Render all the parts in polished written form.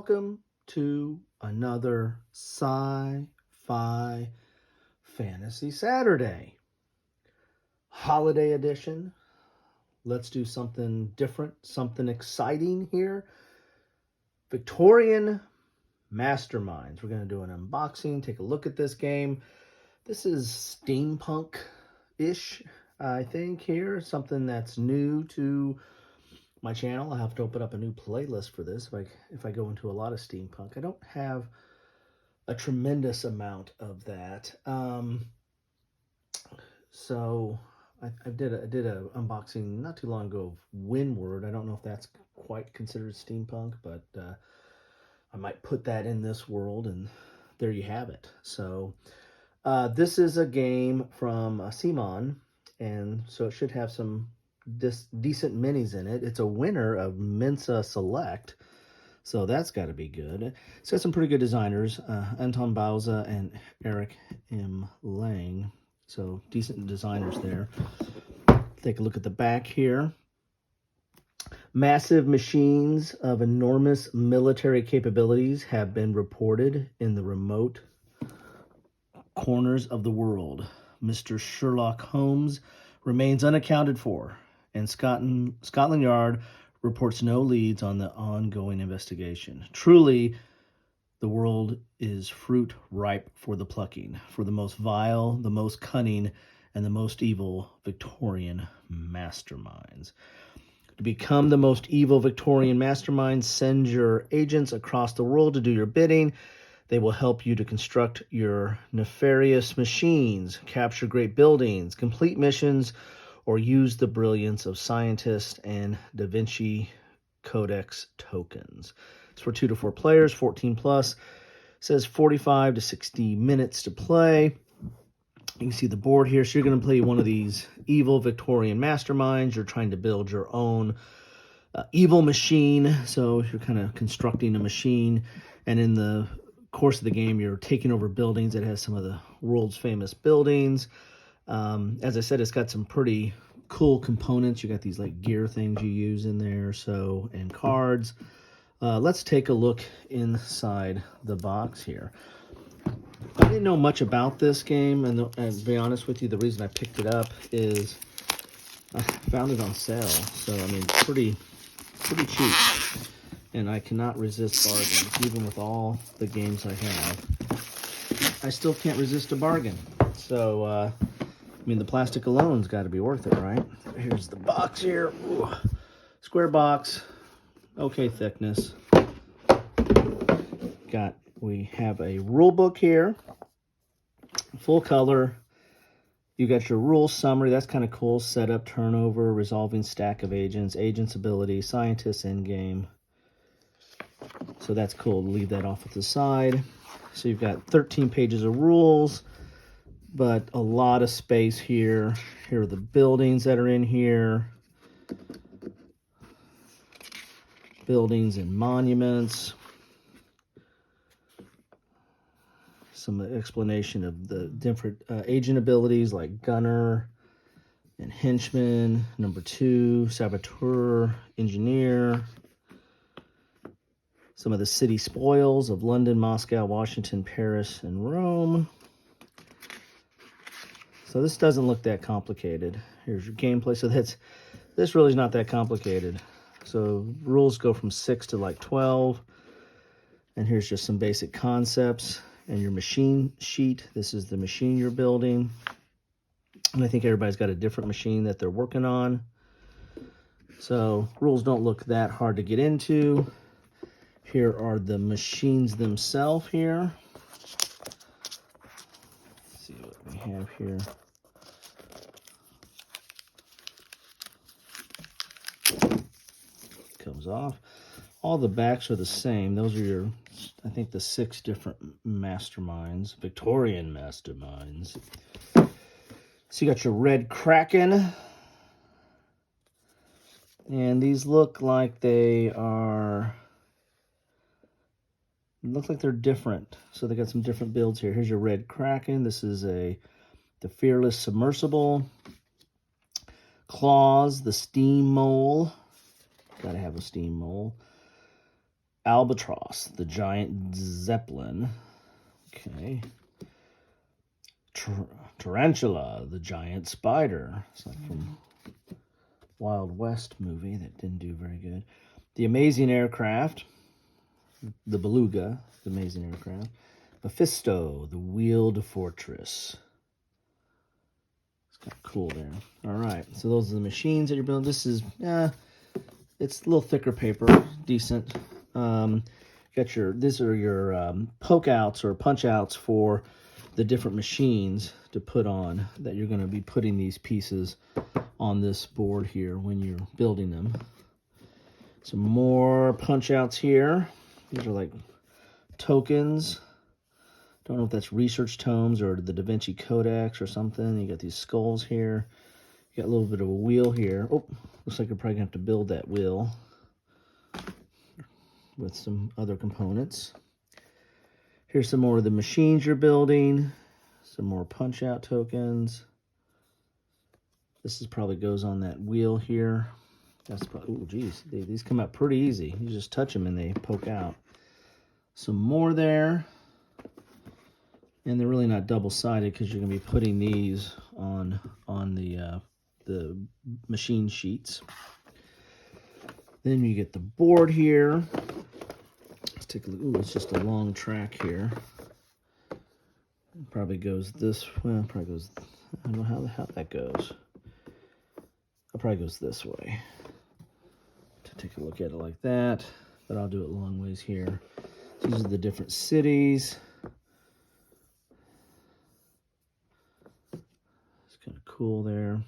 welcome to another Sci-Fi Fantasy Saturday. Holiday edition. Let's do something different, something exciting here. Victorian Masterminds. We're going to do an unboxing, take a look at this game. This is steampunk-ish, I think, here. Something that's new to my channel. I'll have to open up a new playlist for this if I go into a lot of steampunk. I don't have a tremendous amount of that. So I did a unboxing not too long ago of Windward. I don't know if that's quite considered steampunk, but I might put that in this world, and there you have it. So this is a game from Simon, and so it should have some decent minis in it. It's a winner of Mensa Select, so that's got to be good. It's got some pretty good designers, Anton Bauza and Eric M. Lang, so decent designers there. Take a look at the back here. Massive machines of enormous military capabilities have been reported in the remote corners of the world. Mr. Sherlock Holmes remains unaccounted for, and Scotland Yard reports no leads on the ongoing investigation. Truly, the world is fruit ripe for the plucking, for the most vile, the most cunning, and the most evil Victorian masterminds. To become the most evil Victorian masterminds, send your agents across the world to do your bidding. They will help you to construct your nefarious machines, capture great buildings, complete missions, or use the brilliance of scientists and Da Vinci Codex tokens. It's for 2 to 4 players, 14 plus. It says 45 to 60 minutes to play. You can see the board here. So you're going to play one of these evil Victorian masterminds. You're trying to build your own evil machine. So you're kind of constructing a machine. And in the course of the game, you're taking over buildings. It has some of the world's famous buildings. As I said, it's got some pretty cool components. You got these like gear things you use in there, and cards. Let's take a look inside the box here. I didn't know much about this game, and to be honest with you, the reason I picked it up is I found it on sale. So I mean, pretty cheap, and I cannot resist bargains. Even with all the games I have, I still can't resist a bargain. So I mean, the plastic alone's got to be worth it, right? Here's the box here. Ooh. Square box. Okay thickness. We have a rule book here. Full color. You got your rule summary. That's kind of cool. Setup, turnover, resolving stack of agents, agents ability, scientists endgame. So that's cool. Leave that off at the side. So you've got 13 pages of rules, but a lot of space here. Here are the buildings that are in here. Buildings and monuments. Some explanation of the different agent abilities like gunner and henchman. Number 2, saboteur, engineer. Some of the city spoils of London, Moscow, Washington, Paris, and Rome. So this doesn't look that complicated. Here's your gameplay. So this really is not that complicated. So rules go from 6 to like 12. And here's just some basic concepts. And your machine sheet. This is the machine you're building. And I think everybody's got a different machine that they're working on. So rules don't look that hard to get into. Here are the machines themselves here. Let's see what we have here. Comes off. All the backs are the same. Those are your, I think, the 6 different masterminds, Victorian masterminds. So you got your red Kraken. And these look like they're different. So they got some different builds here. Here's your red Kraken. This is the Fearless Submersible. Claws, the Steam Mole. Gotta have a steam mole. Albatross, the giant zeppelin. Okay. Tarantula, the giant spider. It's like from Wild West movie that didn't do very good. The amazing aircraft, the beluga, the amazing aircraft. Mephisto, the wheeled fortress. It's kind of cool there. All right, so those are the machines that you're building. This is, it's a little thicker paper, decent. These are your poke outs or punch outs for the different machines to put on that you're going to be putting these pieces on this board here when you're building them. Some more punch outs here. These are like tokens. Don't know if that's research tomes or the Da Vinci Codex or something. You got these skulls here. You got a little bit of a wheel here. Oh, looks like you're probably going to have to build that wheel with some other components. Here's some more of the machines you're building. Some more punch-out tokens. This is probably goes on that wheel here. That's probably, oh geez, these come out pretty easy. You just touch them and they poke out. Some more there. And they're really not double-sided because you're going to be putting these on the machine sheets. Then you get the board here. Let's take a look. Ooh, it's just a long track here. It probably goes this, well, probably goes, I don't know how that goes. It probably goes this way. To take a look at it like that, but I'll do it long ways here. These are the different cities. It's kind of cool there.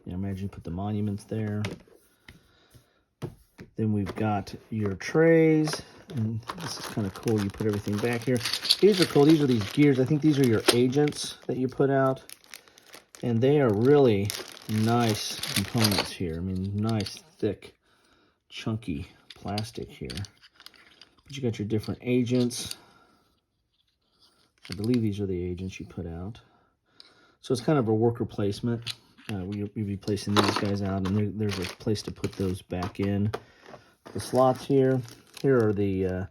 Yeah, imagine you put the monuments there. Then we've got your trays, and this is kind of cool. You put everything back here. These are cool. These are these gears. I think these are your agents that you put out, and they are really nice components here. I mean, nice, thick, chunky plastic here. But you got your different agents. I believe these are the agents you put out. So it's kind of a worker placement. We'll be placing these guys out, and there's a place to put those back in. The slots here. Here are the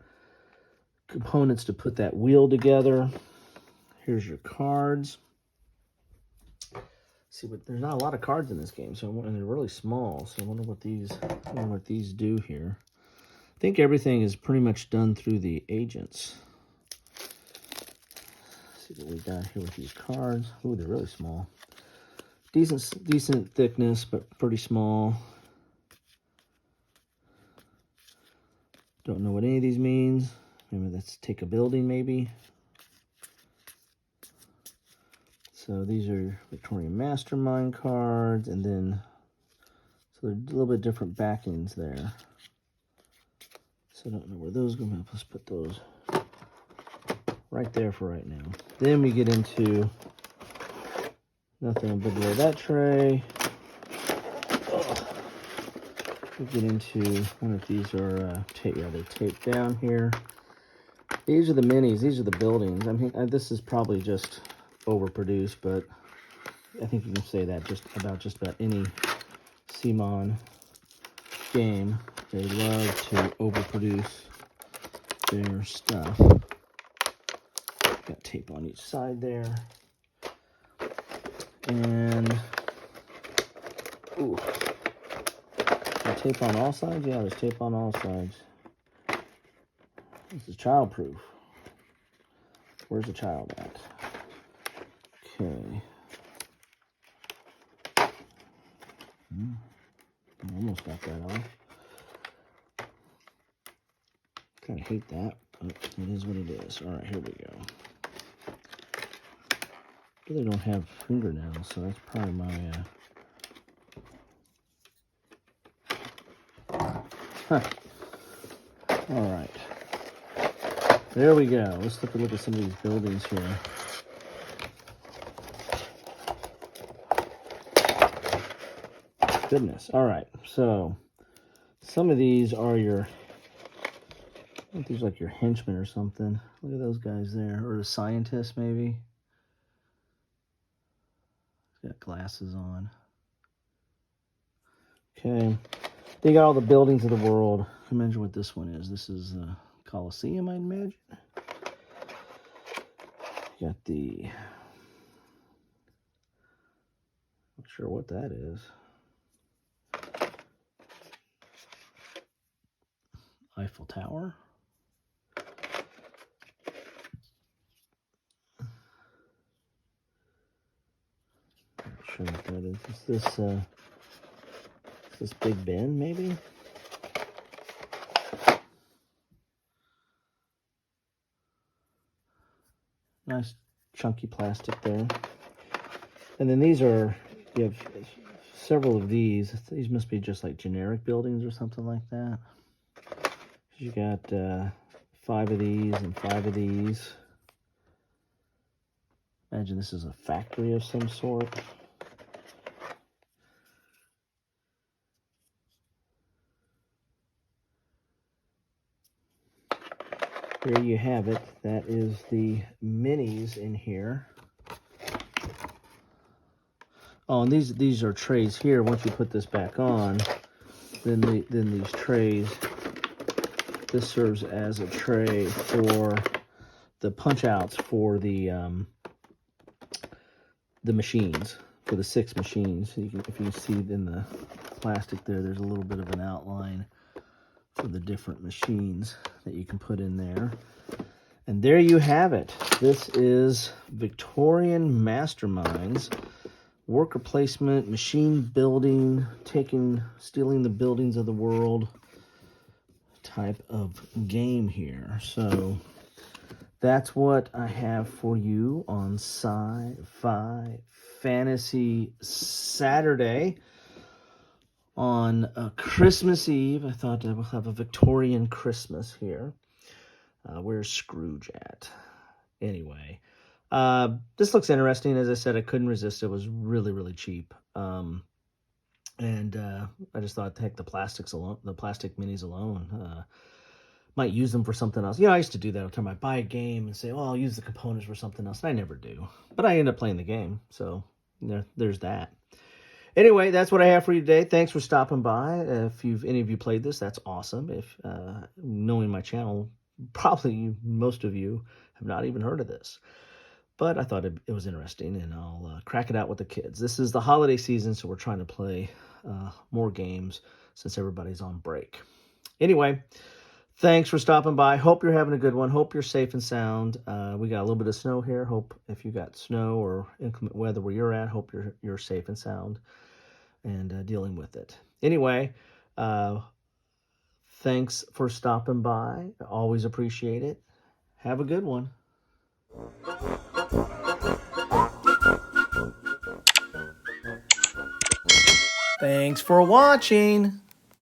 components to put that wheel together. Here's your cards. See, but there's not a lot of cards in this game, and they're really small. So I wonder what these do here. I think everything is pretty much done through the agents. Let's see what we got here with these cards. Ooh, they're really small. Decent thickness, but pretty small. Don't know what any of these means. Maybe that's take a building, maybe. So these are Victorian Mastermind cards, and then, so they're a little bit different backings there. So I don't know where those go. Let's put those right there for right now. Then we get into nothing below that tray. We get into, I wonder if these are they're taped down here. These are the minis. These are the buildings. I mean, this is probably just overproduced, but I think you can say that just about any CMON game. They love to overproduce their stuff. Got tape on each side there. And, ooh. Tape on all sides? Yeah, there's tape on all sides. This is childproof. Where's the child at? Okay. I almost got that off. Kind of hate that, but it is what it is. All right, here we go. I really don't have fingernails, so that's probably my... All right. There we go. Let's take a look at some of these buildings here. Goodness. All right. So some of these are your, I think these are like your henchmen or something. Look at those guys there. Or a scientist, maybe. He's got glasses on. Okay. They got all the buildings of the world. Imagine what this one is. This is the Colosseum, I imagine. Got the... Not sure what that is. Eiffel Tower. Not sure what that is. Is this Big Ben, maybe? Nice chunky plastic there. And then these are, you have several of these. These must be just like generic buildings or something like that. You got 5 of these and 5 of these. Imagine this is a factory of some sort. There you have it. That is the minis in here. Oh, and these are trays here. Once you put this back on, then these trays. This serves as a tray for the punch outs for the machines, for the 6 machines. So if you see in the plastic there, there's a little bit of an outline for the different machines that you can put in there. And there you have it. This is Victorian Masterminds, worker placement, machine building, stealing the buildings of the world type of game here. So that's what I have for you on Sci-Fi Fantasy Saturday. On Christmas Eve, I thought I would have a Victorian Christmas here. Where's Scrooge at? Anyway, this looks interesting. As I said, I couldn't resist. It was really, really cheap. And I just thought, heck, the plastic minis alone, might use them for something else. You know, I used to do that every time I buy a game and say, well, I'll use the components for something else. And I never do. But I end up playing the game. So there's that. Anyway, that's what I have for you today. Thanks for stopping by. If any of you played this, that's awesome. If knowing my channel, probably most of you have not even heard of this. But I thought it was interesting, and I'll crack it out with the kids. This is the holiday season, so we're trying to play more games since everybody's on break. Anyway, thanks for stopping by. Hope you're having a good one. Hope you're safe and sound. We got a little bit of snow here. Hope if you got snow or inclement weather where you're at, hope you're safe and sound and dealing with it. Anyway, thanks for stopping by. I always appreciate it. Have a good one. Thanks for watching.